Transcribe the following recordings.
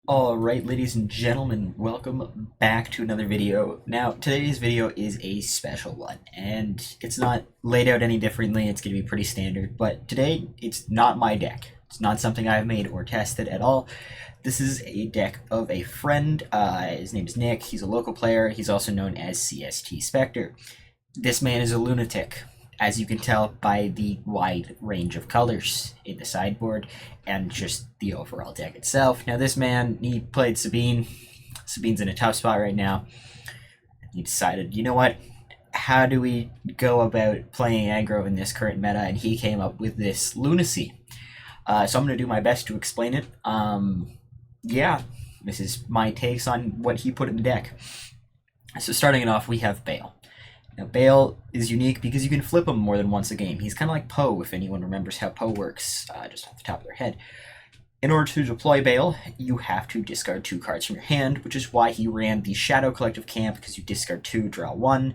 Alright, ladies and gentlemen, welcome back to another video. Now, today's video is a special one, and it's not laid out any differently, it's going to be pretty standard, but today, it's not my deck. It's not something I've made or tested at all. This is a deck of a friend. His name is Nick. He's a local player. He's also known as CST Spectre. This man is a lunatic, as you can tell by the wide range of colors in the sideboard and just the overall deck itself. Now this man, he played Sabine. Sabine's in a tough spot right now. He decided, you know what, how do we go about playing aggro in this current meta? And he came up with this lunacy. So I'm going to do my best to explain it. Yeah, this is my takes on what he put in the deck. So starting it off, we have Bale. Now, Bale is unique because you can flip him more than once a game. He's kind of like Poe, if anyone remembers how Poe works, just off the top of their head. In order to deploy Bale, you have to discard 2 cards from your hand, which is why he ran the Shadow Collective Camp, because you discard 2, draw 1.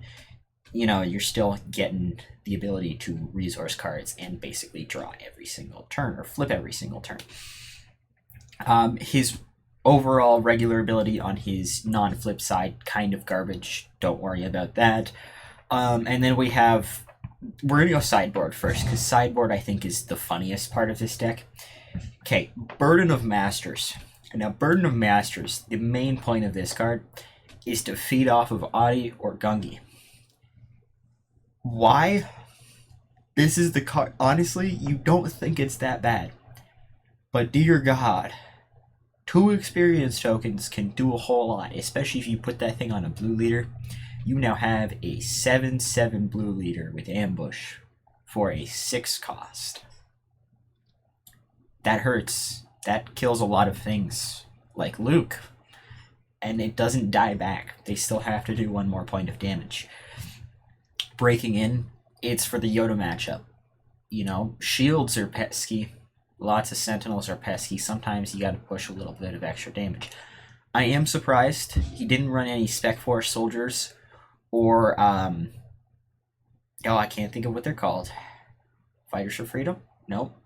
You know, you're still getting the ability to resource cards and basically draw every single turn, or flip every single turn. His overall regular ability on his non-flip side, kind of garbage. Don't worry about that. And then we're going to go sideboard first, because sideboard I think is the funniest part of this deck. Okay, Burden of Masters. Now, Burden of Masters, the main point of this card is to feed off of Adi or Gungi. Why? This is the card. Honestly, you don't think it's that bad. But dear God, 2 experience tokens can do a whole lot, especially if you put that thing on a blue leader. You now have a 7/7 blue leader with ambush for a 6 cost. That hurts. That kills a lot of things, like Luke. And it doesn't die back. They still have to do 1 more point of damage. Breaking in, it's for the Yoda matchup. You know, shields are pesky. Lots of sentinels are pesky. Sometimes you gotta push a little bit of extra damage. I am surprised he didn't run any Spec Force soldiers or, oh, I can't think of what they're called. Fighters for Freedom? Nope.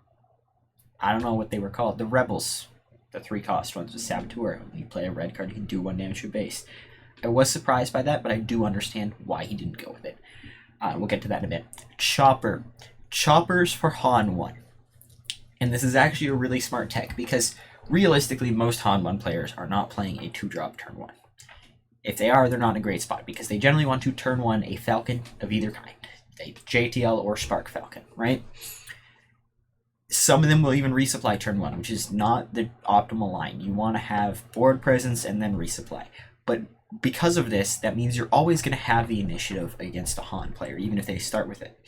I don't know what they were called. The Rebels. The 3-cost ones with Saboteur. When you play a red card, you can do 1 damage to base. I was surprised by that, but I do understand why he didn't go with it. We'll get to that in a bit. Chopper. Choppers for Han 1. And this is actually a really smart tech, because realistically, most Han 1 players are not playing a 2-drop turn 1. If they are, they're not in a great spot, because they generally want to turn 1 a Falcon of either kind. A JTL or Spark Falcon, right? Some of them will even resupply turn 1, which is not the optimal line. You want to have board presence and then resupply. But because of this, that means you're always going to have the initiative against a Han player, even if they start with it.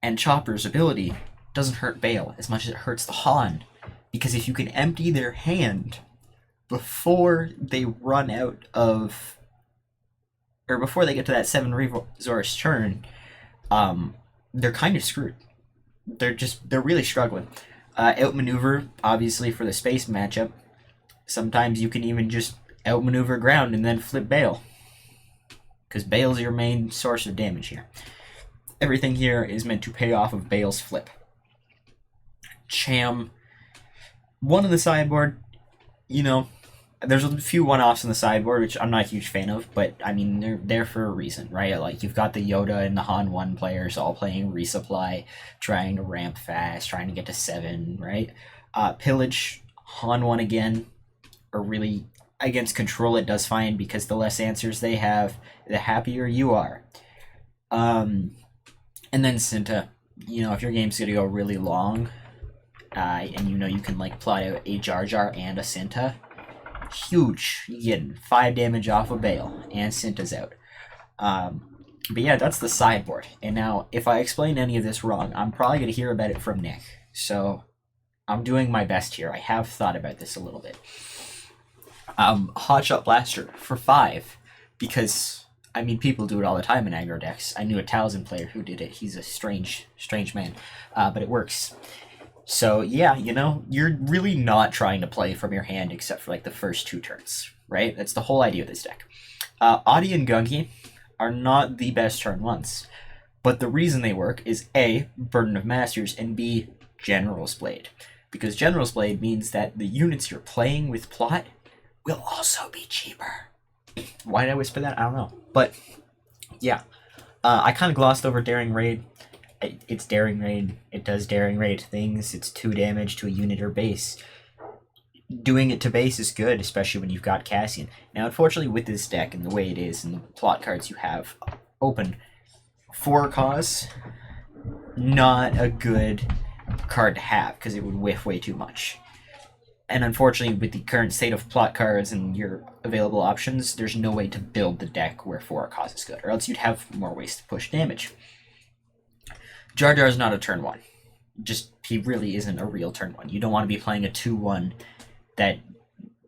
And Chopper's ability doesn't hurt Bale as much as it hurts the Han, because if you can empty their hand before they run out of, or before they get to that 7 resource turn, they're kind of screwed. They're really struggling. Outmaneuver, obviously, for the space matchup. Sometimes you can even just outmaneuver ground and then flip Bale, because Bale's your main source of damage here. Everything here is meant to pay off of Bale's flip. Cham. 1 in the sideboard, you know, there's a few one-offs in the sideboard, which I'm not a huge fan of, but, I mean, they're there for a reason, right? Like, you've got the Yoda and the Han 1 players all playing resupply, trying to ramp fast, trying to get to 7, right? Pillage, Han 1 again, are really, against control it does fine, because the less answers they have, the happier you are. And then Cinta, you know, if your game's gonna go really long, and you know you can like plot out a Jar Jar and a Cinta, huge. You get 5 damage off of Bale, and Cinta's out. But yeah, that's the sideboard. And now, if I explain any of this wrong, I'm probably going to hear about it from Nick. So, I'm doing my best here. I have thought about this a little bit. Hotshot Blaster for 5, because, I mean, people do it all the time in aggro decks. I knew a Talisman player who did it. He's a strange man, but it works. So, yeah, you know, you're really not trying to play from your hand except for, like, the first 2 turns, right? That's the whole idea of this deck. Adi and Gungi are not the best turn 1s, but the reason they work is A, Burden of Masters, and B, General's Blade. because General's Blade means that the units you're playing with plot will also be cheaper. Why did I whisper that? I don't know. But, yeah. I kind of glossed over Daring Raid. It's Daring Raid. It does Daring Raid things. It's 2 damage to a unit or base. Doing it to base is good, especially when you've got Cassian. Now, unfortunately, with this deck and the way it is and the plot cards you have open, for cause, not a good card to have, because it would whiff way too much. And unfortunately, with the current state of plot cards and your available options, there's no way to build the deck where for cause is good, or else you'd have more ways to push damage. Jar Jar's not a turn 1. He really isn't a real turn 1. You don't want to be playing a 2-1 that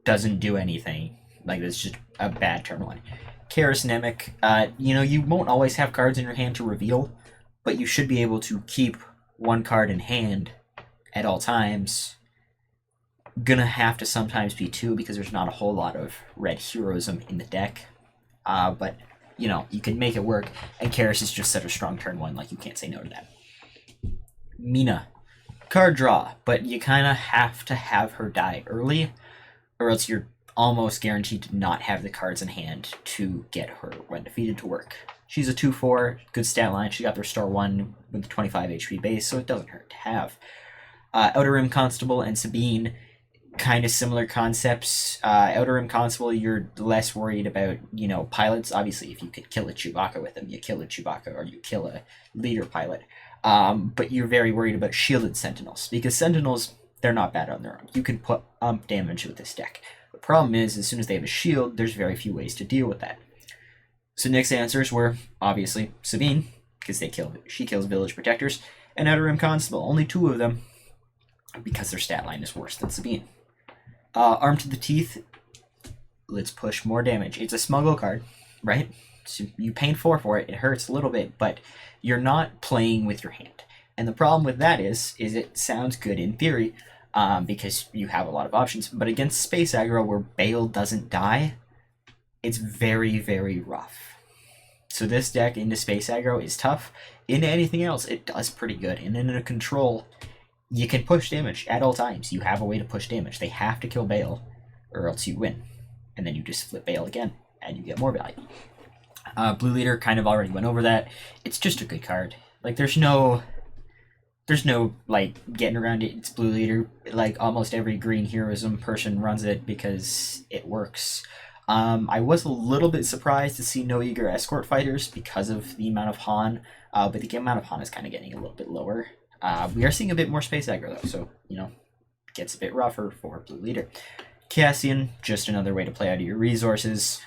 doesn't do anything. Like, that's just a bad turn 1. Karis Nemec, you won't always have cards in your hand to reveal, but you should be able to keep 1 card in hand at all times. Gonna have to sometimes be 2 because there's not a whole lot of red heroism in the deck. But, you can make it work, and Karis is just such a strong turn 1, like, you can't say no to that. Mina. Card draw, but you kind of have to have her die early, or else you're almost guaranteed to not have the cards in hand to get her when defeated to work. She's a 2/4, good stat line. She got the Restore 1 with 25 HP base, so it doesn't hurt to have. Outer Rim Constable and Sabine, kind of similar concepts. Outer Rim Constable, you're less worried about, pilots. Obviously, if you could kill a Chewbacca with them, you kill a Chewbacca, or you kill a leader pilot. But you're very worried about shielded Sentinels, because Sentinels, they're not bad on their own. You can put damage with this deck. The problem is, as soon as they have a shield, there's very few ways to deal with that. So Nick's answers were, obviously, Sabine, because she kills Village Protectors, and Outer Rim Constable, only 2 of them, because their stat line is worse than Sabine. Armed to the Teeth, let's push more damage. It's a smuggle card, right? So you paid 4 for it, it hurts a little bit, but you're not playing with your hand. And the problem with that is it sounds good in theory, because you have a lot of options, but against Space Aggro, where Bale doesn't die, it's very, very rough. So this deck into Space Aggro is tough. Into anything else, it does pretty good. And in a control, you can push damage at all times. You have a way to push damage. They have to kill Bale, or else you win. And then you just flip Bale again, and you get more value. Blue Leader, kind of already went over that. It's just a good card. Like, there's no getting around it. It's Blue Leader. Like, almost every green heroism person runs it because it works. I was a little bit surprised to see no eager escort fighters because of the amount of Han, but the amount of Han is kind of getting a little bit lower. We are seeing a bit more Space Aggro, though, so, gets a bit rougher for Blue Leader. Cassian, just another way to play out of your resources,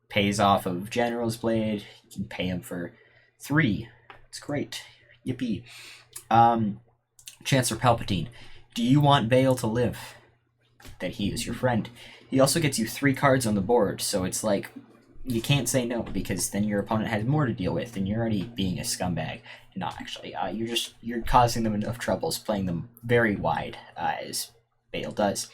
pays off of General's Blade. You can pay him for 3. It's great. Yippee. Chancellor Palpatine. Do you want Bale to live? That he is your friend. He also gets you 3 cards on the board, so it's like, you can't say no, because then your opponent has more to deal with, and you're already being a scumbag. Not actually. You're causing them enough troubles playing them very wide, as Bale does.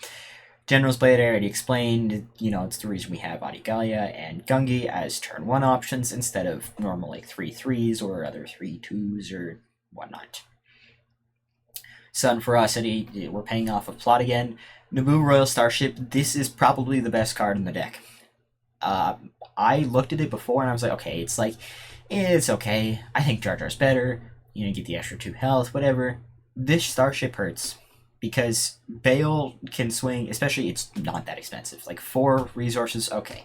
General's Blade, I already explained, it's the reason we have Adigalia and Gungi as turn 1 options instead of normal 3/3s or other 3/2s or whatnot. Sun Ferocity, we're paying off of plot again. Naboo Royal Starship, this is probably the best card in the deck. I looked at it before and I was like, okay, it's okay. I think Jar Jar's better. Get the extra 2 health, whatever. This Starship hurts. Because Bale can swing, especially it's not that expensive. 4 resources, okay.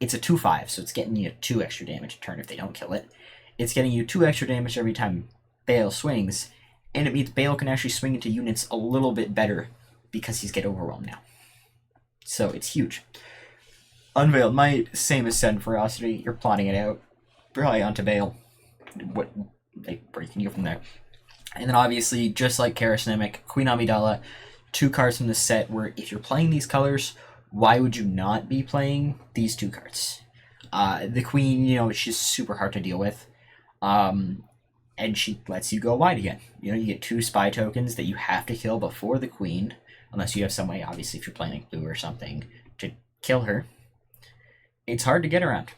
It's a 2/5, so it's getting you 2 extra damage a turn if they don't kill it. It's getting you 2 extra damage every time Bale swings, and it means Bale can actually swing into units a little bit better because he's get overwhelmed now. So it's huge. Unveiled Might, same as Sun Ferocity. You're plotting it out. Probably onto Bale. Breaking you from there. And then obviously, just like Karis Nemec, Queen Amidala, 2 cards from the set where if you're playing these colors, why would you not be playing these 2 cards? The Queen, she's super hard to deal with. And she lets you go wide again. You get 2 spy tokens that you have to kill before the Queen, unless you have some way, obviously, if you're playing blue or something, to kill her. It's hard to get around.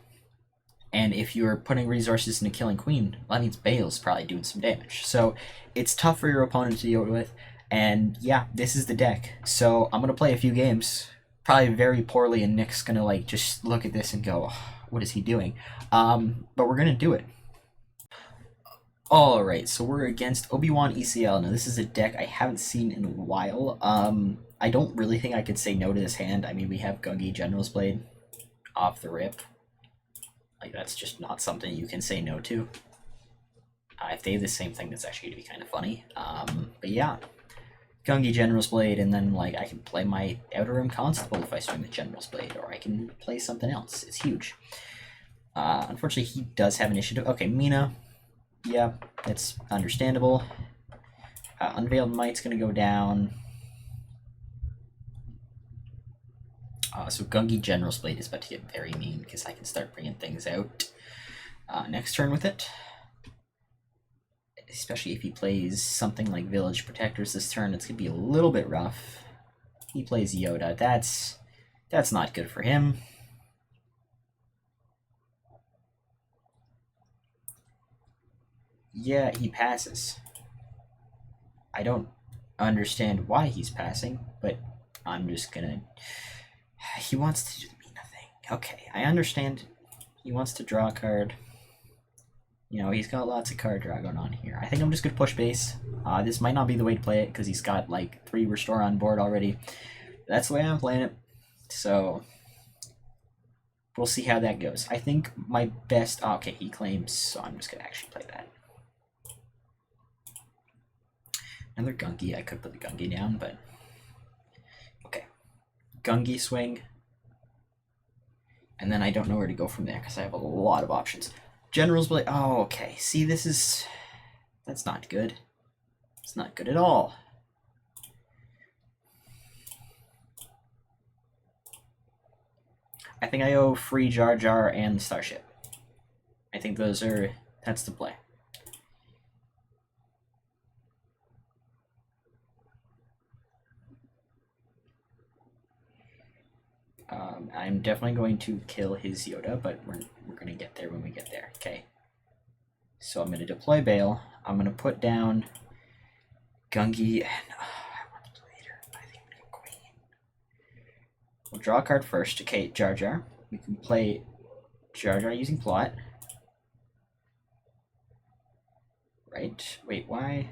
And if you're putting resources into killing Queen, that means Bale's probably doing some damage. So it's tough for your opponent to deal with. And yeah, this is the deck. So I'm gonna play a few games, probably very poorly, and Nick's gonna like just look at this and go, "Oh, what is he doing?" But we're gonna do it. All right, so we're against Obi-Wan ECL. Now this is a deck I haven't seen in a while. I don't really think I could say no to this hand. I mean, we have Gungi General's Blade off the rip. Like, that's just not something you can say no to. If they have the same thing, that's actually going to be kind of funny. But yeah, Gungi General's Blade, and then like I can play my Outer Rim Constable if I swing the General's Blade, or I can play something else. It's huge. Unfortunately, he does have initiative. Okay, Mina. Yeah, that's understandable. Unveiled Might's going to go down. So Gungi General's Blade is about to get very mean because I can start bringing things out next turn with it. Especially if he plays something like Village Protectors this turn, it's going to be a little bit rough. He plays Yoda. That's not good for him. Yeah, he passes. I don't understand why he's passing, but I'm just gonna... He wants to do the Mina thing. Okay, I understand. He wants to draw a card. You know, he's got lots of card draw going on here. I think I'm just gonna push base. This might not be the way to play it, because he's got like 3 Restore on board already. That's the way I'm playing it. So... we'll see how that goes. I think my best... Oh, okay, he claims, so I'm just gonna actually play that. Another Gungi. I could put the Gungi down, but... okay. Gungi swing. And then I don't know where to go from there, because I have a lot of options. General's Blade... oh, okay. See, this is... that's not good. It's not good at all. I think I owe free Jar Jar and the Starship. I think those are... that's the play. I'm definitely going to kill his Yoda, but we're going to get there when we get there. Okay. So I'm going to deploy Bale. I'm going to put down Gungi, and I want to play later. I think I'm going to go Queen. We'll draw a card first. Okay, Jar Jar. We can play Jar Jar using Plot. Right. Wait, why?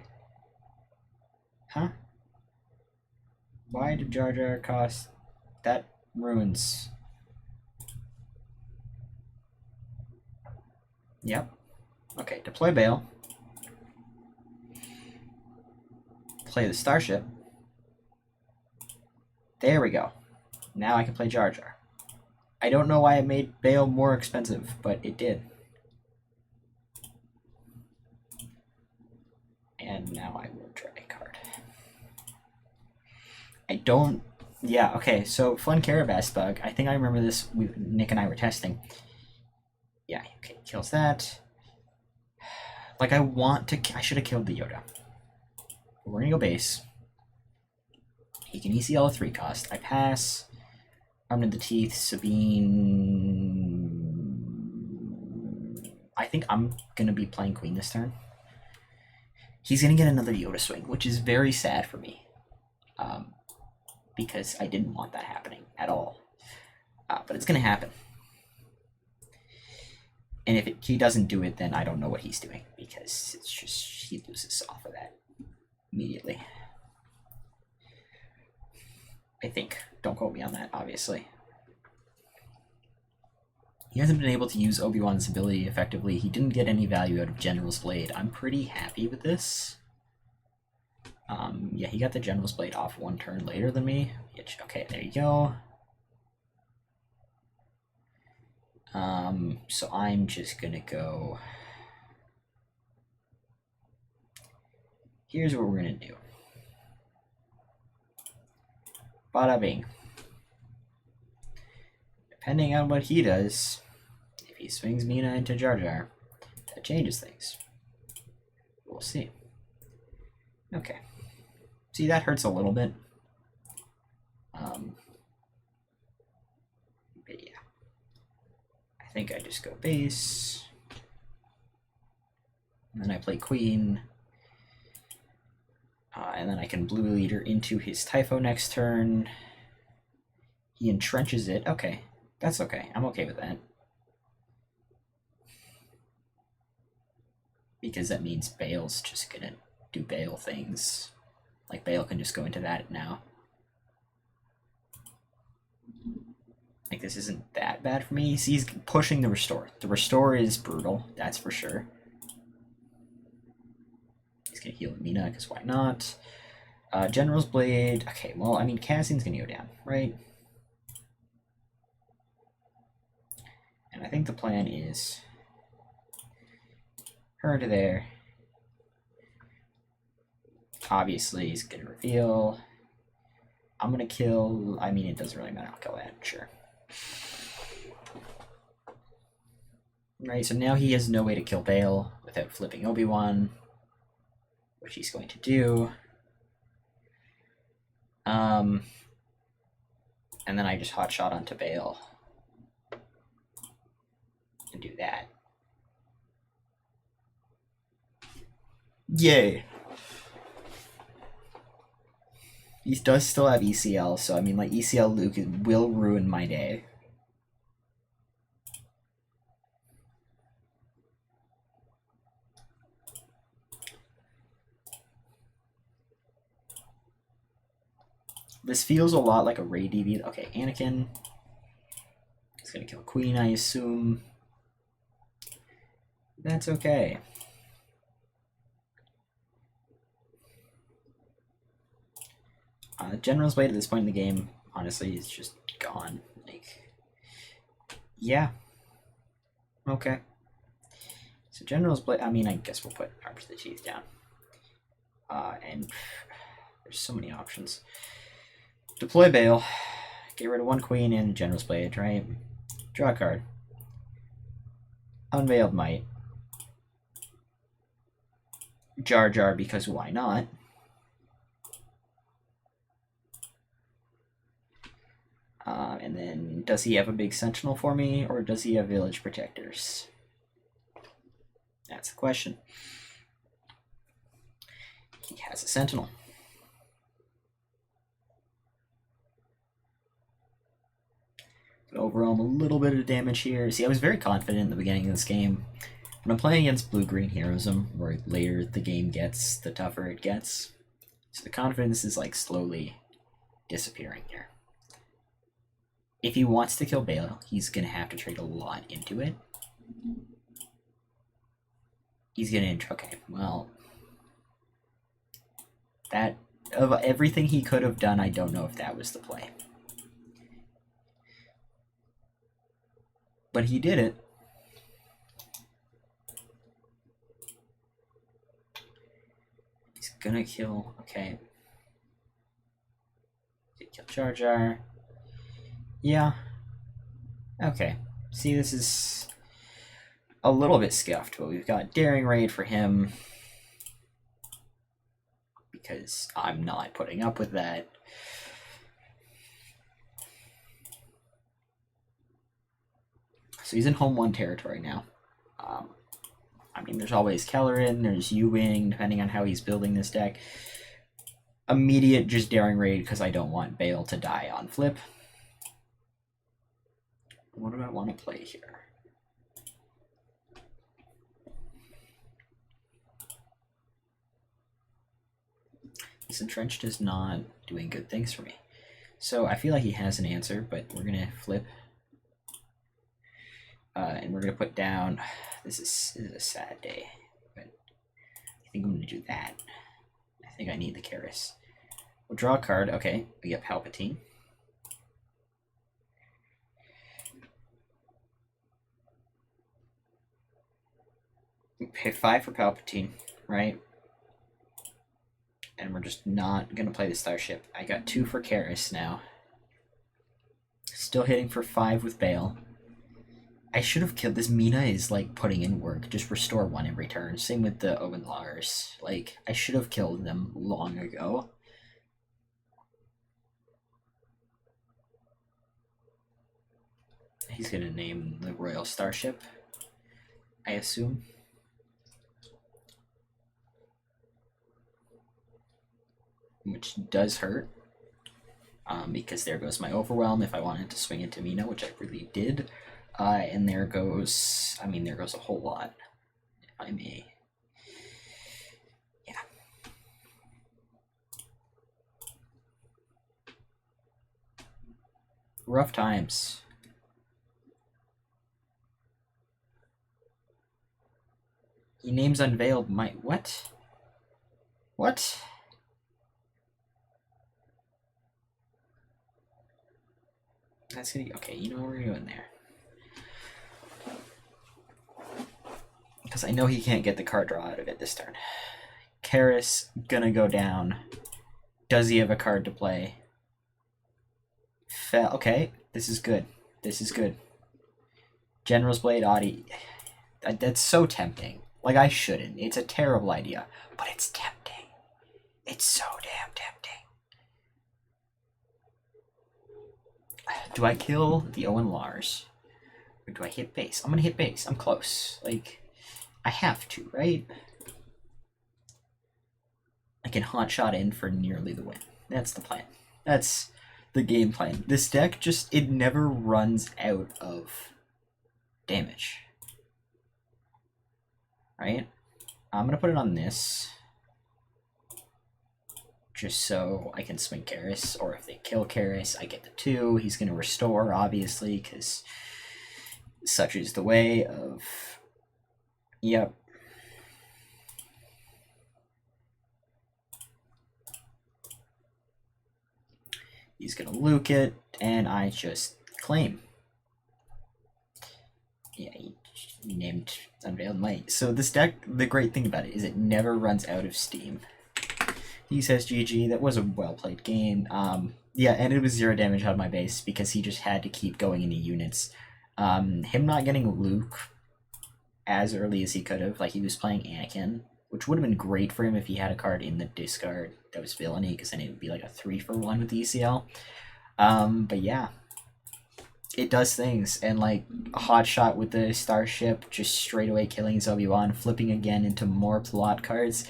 Huh? Why did Jar Jar cost... that ruins... yep. Okay, deploy Bale. Play the Starship. There we go. Now I can play Jar Jar. I don't know why it made Bale more expensive, but it did. And now I will draw a card. I don't... yeah, okay, so Fun Carabas Bug. I think I remember this, Nick and I were testing. Yeah, okay, kills that. Like, I want to... I should have killed the Yoda. We're gonna go base. He can ECL a 3 cost. I pass. Arm to the Teeth, Sabine... I think I'm gonna be playing Queen this turn. He's gonna get another Yoda swing, which is very sad for me. Because I didn't want that happening at all. But it's gonna happen. And if he doesn't do it, then I don't know what he's doing, because it's just, he loses off of that immediately. I think. Don't quote me on that, obviously. He hasn't been able to use Obi-Wan's ability effectively. He didn't get any value out of General's Blade. I'm pretty happy with this. Yeah, he got the General's Blade off 1 turn later than me. Okay, there you go. So I'm just gonna go... here's what we're gonna do. Bada bing. Depending on what he does, if he swings Mina into Jar Jar, that changes things. We'll see. Okay. See, that hurts a little bit. But yeah. I think I just go base. And then I play Queen. And then I can blue leader into his Typho next turn. He entrenches it. Okay, that's okay. I'm okay with that. Because that means Bale's just gonna do Bale things. Like, Bale can just go into that now. Like, this isn't that bad for me. See, he's pushing the Restore. The Restore is brutal, that's for sure. He's gonna heal Mina, because why not? General's Blade. Okay, well, I mean, Cassian's gonna go down, right? And I think the plan is her to there. Obviously, he's gonna reveal. I'm gonna kill. I mean, it doesn't really matter. I'll kill that, sure. Right, so now he has no way to kill Bale without flipping Obi-Wan, which he's going to do. And then I just hotshot onto Bale and do that. Yay! He does still have ECL, so I mean, like, ECL Luke will ruin my day. This feels a lot like a Rey DB. Okay, Anakin. He's gonna kill Queen, I assume. That's okay. General's Blade at this point in the game, honestly, is just gone. Like, yeah. Okay. So General's Blade, I mean, I guess we'll put Arms to the Teeth down. And there's so many options. Deploy Bale. Get rid of one Queen and General's Blade, right? Draw a card. Unveiled Might. Jar Jar, because why not? And then, does he have a big Sentinel for me, or does he have Village Protectors? That's the question. He has a Sentinel. But overall, a little bit of damage here. See, I was very confident in the beginning of this game. When I'm playing against blue-green heroism, where later the game gets, the tougher it gets. So the confidence is, like, slowly disappearing here. If he wants to kill Bale, he's going to have to trade a lot into it. He's going to... Okay, well... That... Of everything he could have done, I don't know if that was the play. But he did it. He's going to kill... Okay. He's going to kill Jar Jar. Yeah. Okay. See, this is a little bit scuffed, but we've got Daring Raid for him. Because I'm not putting up with that. So he's in home 1 territory now. I mean, there's always Kellerin, there's U-Wing, depending on how he's building this deck. Immediate just Daring Raid because I don't want Bale to die on flip. What do I want to play here? This Entrenched is not doing good things for me. So I feel like he has an answer, but we're going to flip. And we're going to put down... This is a sad day, but I think I'm going to do that. I think I need the Karis. We'll draw a card. Okay, we get Palpatine. We pay 5 for Palpatine, right? And we're just not going to play the Starship. I got 2 for Karis now. Still hitting for 5 with Bale. I should have killed this. Mina is like putting in work. Just restore 1 every turn. Same with the Owen Lars. Like, I should have killed them long ago. He's gonna name the Royal Starship, I assume. which does hurt. Because there goes my Overwhelm if I wanted to swing into Mina, which I really did. And there goes, I mean, there goes a whole lot, if I may. Yeah. Rough times. He names Unveiled Might. What? What? That's gonna be okay. You know what we're doing there. Because I know he can't get the card draw out of it this turn. Karis gonna go down. Does he have a card to play? Okay, this is good. This is good. General's Blade, Audi. That's so tempting. Like, I shouldn't. It's a terrible idea. But it's tempting. It's so damn tempting. Do I kill the Owen Lars? Or do I hit base? I'm gonna hit base. I'm close. Like, I have to, right? I can hotshot in for nearly the win. That's the plan. That's the game plan. This deck just, it never runs out of damage. Right? I'm gonna put it on this. Just so I can swing Karis, or if they kill Karis, I get the 2. He's gonna restore, obviously, because such is the way of... Yep. He's gonna Luke it, and I just claim. Yeah, he named Unveiled Might. So this deck, the great thing about it is it never runs out of steam. He says GG, that was a well-played game. Yeah, and it was 0 damage out of my base because he just had to keep going into units. Him not getting Luke as early as he could have, like he was playing Anakin, which would have been great for him if he had a card in the discard that was villainy, because then it would be like a 3-for-1 with the ECL. But yeah, it does things, and like a hot shot with the Starship, just straight away killing his Obi-Wan, flipping again into more plot cards.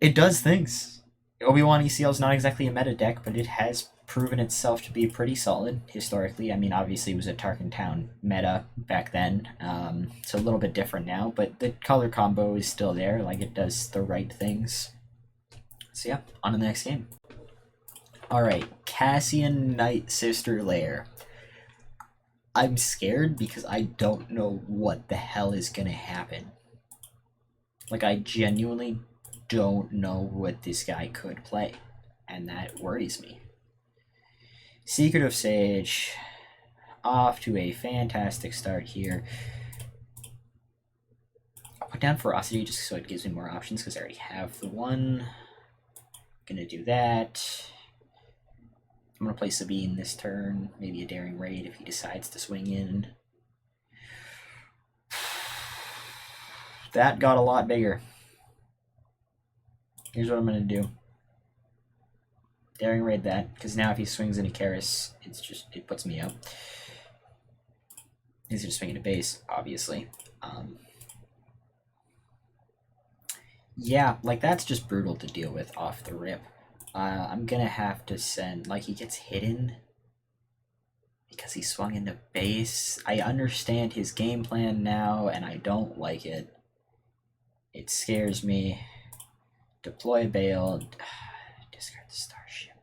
It does things. Obi-Wan ECL is not exactly a meta deck, but it has proven itself to be pretty solid historically. I mean, obviously it was a Tarkin Town meta back then. It's a little bit different now, but the color combo is still there. Like, it does the right things. So yeah, on to the next game. Alright, Cassian Night Sister Lair. I'm scared because I don't know what the hell is gonna happen. Like, I genuinely don't know what this guy could play, and that worries me. Secret of Sage, off to a fantastic start here. I'll put down Ferocity just so it gives me more options because I already have the one. Gonna do that. I'm gonna play Sabine this turn, maybe a Daring Raid if he decides to swing in. That got a lot bigger. Here's what I'm gonna do. Daring Raid that, because now if he swings into Karis, it puts me out. He's gonna swing into base, obviously. Yeah, like that's just brutal to deal with off the rip. I'm gonna have to send, like, he gets hidden because he swung into base. I understand his game plan now, and I don't like it. It scares me. Deploy Bale, discard the Starship,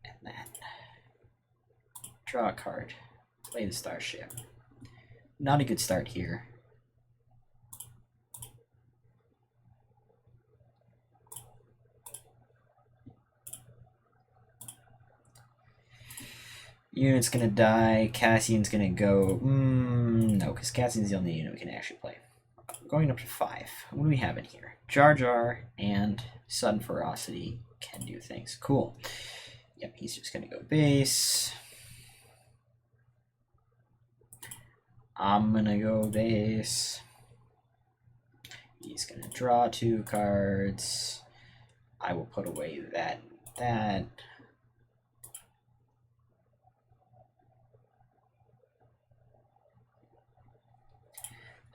and then draw a card, play the Starship. Not a good start here. Unit's gonna die, Cassian's gonna go, no, because Cassian's the only unit we can actually play. Going up to 5. What do we have in here? Jar Jar and Sudden Ferocity can do things. Cool. Yep, he's just gonna go base. I'm gonna go base. He's gonna draw 2 cards. I will put away that.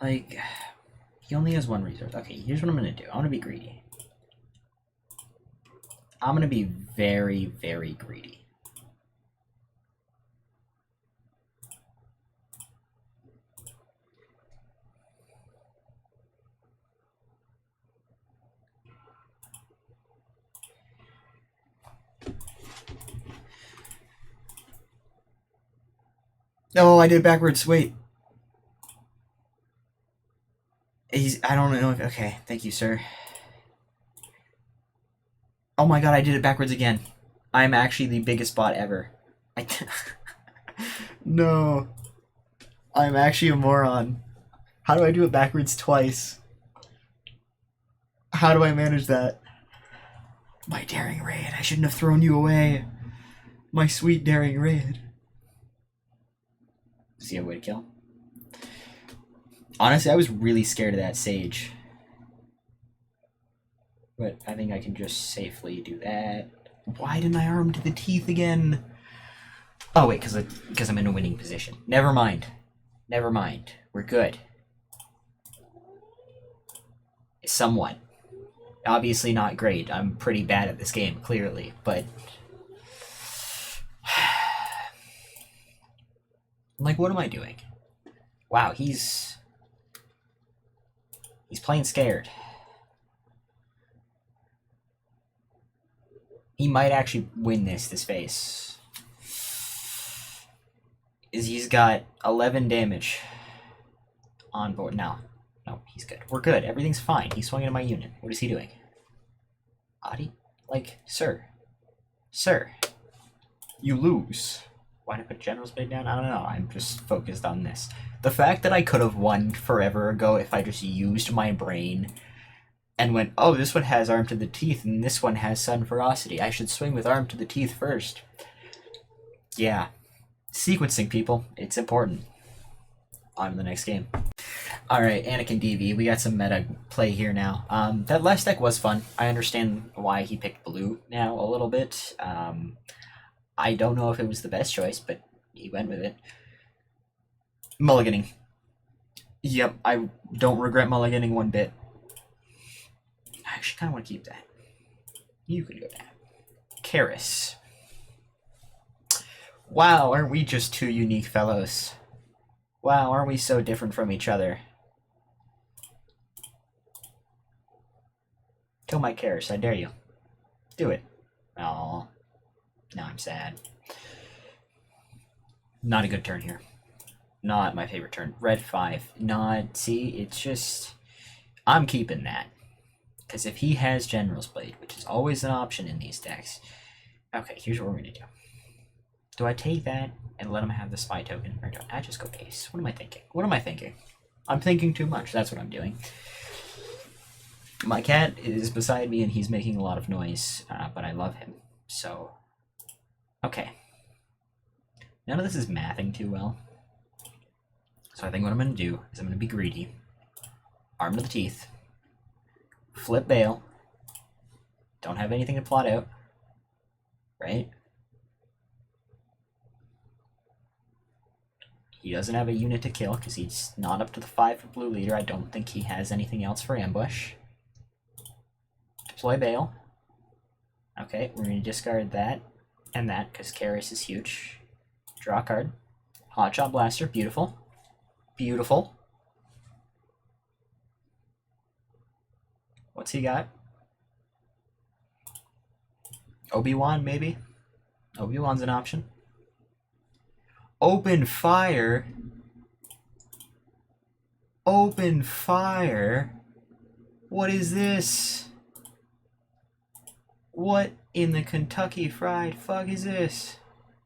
Like, he only has 1 resource. Okay, here's what I'm gonna do. I'm gonna be greedy. I'm gonna be very, very greedy. No, I did it backwards. Wait. I don't know if... Okay, thank you, sir. Oh my god, I did it backwards again. I'm actually the biggest bot ever. No. I'm actually a moron. How do I do it backwards twice? How do I manage that? My daring raid. I shouldn't have thrown you away. My sweet daring raid. Does he have a way to kill? Honestly, I was really scared of that sage. But I think I can just safely do that. Why didn't I arm to the teeth again? Oh, wait, because I'm in a winning position. Never mind. Never mind. We're good. Somewhat. Obviously not great. I'm pretty bad at this game, clearly, but... Like, what am I doing? Wow, he's playing scared. He might actually win this phase. He's got 11 damage on board. No, he's good. We're good. Everything's fine. He's swinging at my unit. What is he doing? Adi? Like, sir. Sir. You lose. Why did I put General's Blade down? I don't know. I'm just focused on this. The fact that I could have won forever ago if I just used my brain and went, oh, this one has Arm to the Teeth and this one has Sudden Ferocity. I should swing with Arm to the Teeth first. Yeah. Sequencing, people. It's important. On to the next game. Alright, Anakin DV. We got some meta play here now. That last deck was fun. I understand why he picked blue now a little bit. I don't know if it was the best choice, but he went with it. Mulliganing. Yep, I don't regret mulliganing one bit. I actually kind of want to keep that. You can go down. Karis. Wow, aren't we just two unique fellows? Wow, aren't we so different from each other? Kill my Karis, I dare you. Do it. Oh, now I'm sad. Not a good turn here. Not my favorite turn. Red 5. Not, see, it's just... I'm keeping that. Because if he has General's Blade, which is always an option in these decks... Okay, here's what we're going to do. Do I take that and let him have the spy token? Or do I just go ace? What am I thinking? What am I thinking? I'm thinking too much. That's what I'm doing. My cat is beside me and he's making a lot of noise, but I love him. So, okay. None of this is mathing too well. So I think what I'm going to do is I'm going to be greedy. Arm to the teeth. Flip bail. Don't have anything to plot out. Right? He doesn't have a unit to kill because he's not up to the 5 for blue leader. I don't think he has anything else for ambush. Deploy bail. Okay, we're going to discard that and that because Karis is huge. Draw a card. Hotshot Blaster, beautiful. Beautiful. What's he got? Obi-Wan, maybe? Obi-Wan's an option. Open fire. Open fire. What is this? What in the Kentucky Fried Fuck is this?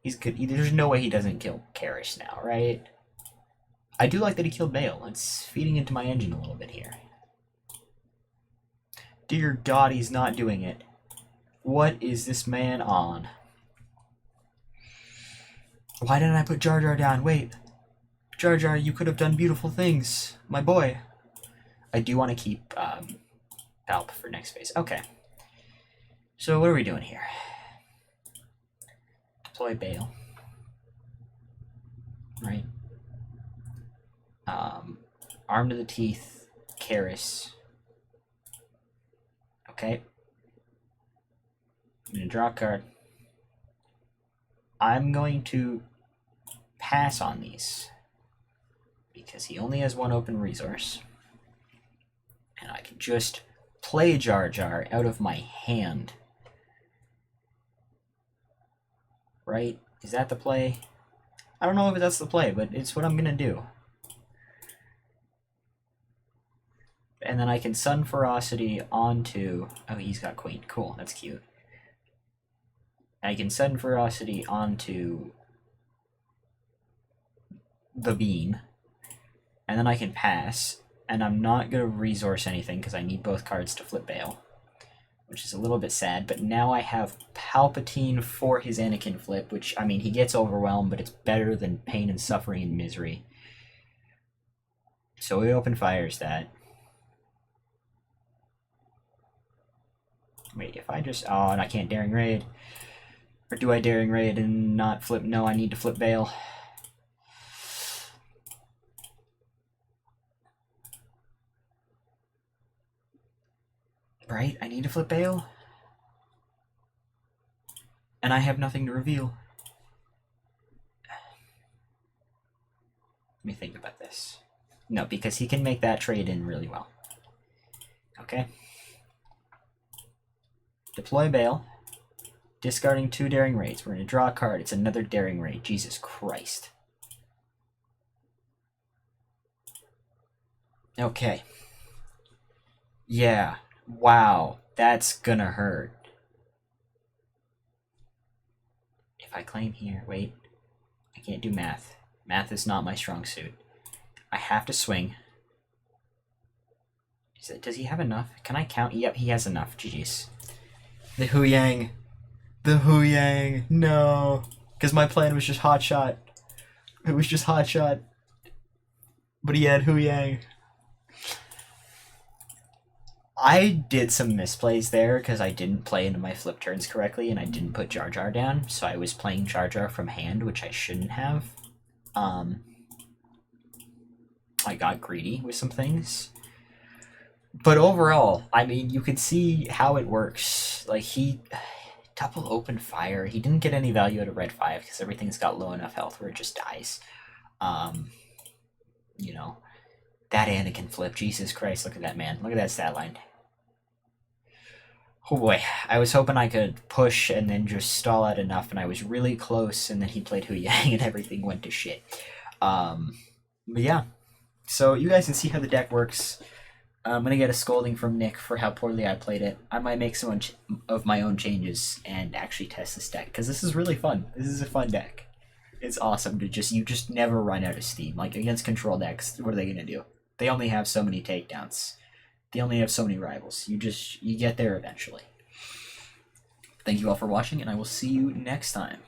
He's good. There's no way he doesn't kill Karis now, right? I do like that he killed Bale. It's feeding into my engine a little bit here. Dear God, he's not doing it. What is this man on? Why didn't I put Jar Jar down? Wait. Jar Jar, you could have done beautiful things. My boy. I do want to keep Palp for next phase. Okay. So what are we doing here? Deploy Bale. Right. Arm to the teeth. Karis. Okay. I'm going to draw a card. I'm going to pass on these because he only has one open resource. And I can just play Jar Jar out of my hand. Right? Is that the play? I don't know if that's the play, but it's what I'm going to do. And then I can Sun Ferocity onto... Oh, he's got Queen. Cool, that's cute. I can Sun Ferocity onto the Bean. And then I can pass. And I'm not going to resource anything because I need both cards to flip Bale. Which is a little bit sad, but now I have Palpatine for his Anakin flip, which, I mean, he gets overwhelmed, but it's better than pain and suffering and misery. So he open fires that. Wait, if I just... Oh, and I can't Daring Raid. Or do I Daring Raid and not flip? No, I need to flip Bale. Right? I need to flip Bale. And I have nothing to reveal. Let me think about this. No, because he can make that trade in really well. Okay. Deploy Bale. Discarding 2 Daring Raids. We're going to draw a card. It's another Daring Raid. Jesus Christ. Okay. Yeah. Wow. That's gonna hurt. If I claim here... Wait. I can't do math. Math is not my strong suit. I have to swing. Does he have enough? Can I count? Yep, he has enough. GG's. The Hu Yang. The Hu Yang. No. Because my plan was just Hot Shot. It was just Hot Shot. But he had Hu Yang. I did some misplays there because I didn't play into my flip turns correctly and I didn't put Jar Jar down. So I was playing Jar Jar from hand, which I shouldn't have. I got greedy with some things. But overall, I mean, you could see how it works. Like, he... Double open fire. He didn't get any value out of red 5 because everything's got low enough health where it just dies. You know, that Anakin flip. Jesus Christ, look at that, man. Look at that stat line. Oh boy, I was hoping I could push and then just stall out enough, and I was really close, and then he played Hu Yang and everything went to shit. But yeah, so you guys can see how the deck works. I'm going to get a scolding from Nick for how poorly I played it. I might make some of my own changes and actually test this deck, because this is really fun. This is a fun deck. It's awesome to you just never run out of steam. Like, against control decks, what are they going to do? They only have so many takedowns. They only have so many rivals. You get there eventually. Thank you all for watching, and I will see you next time.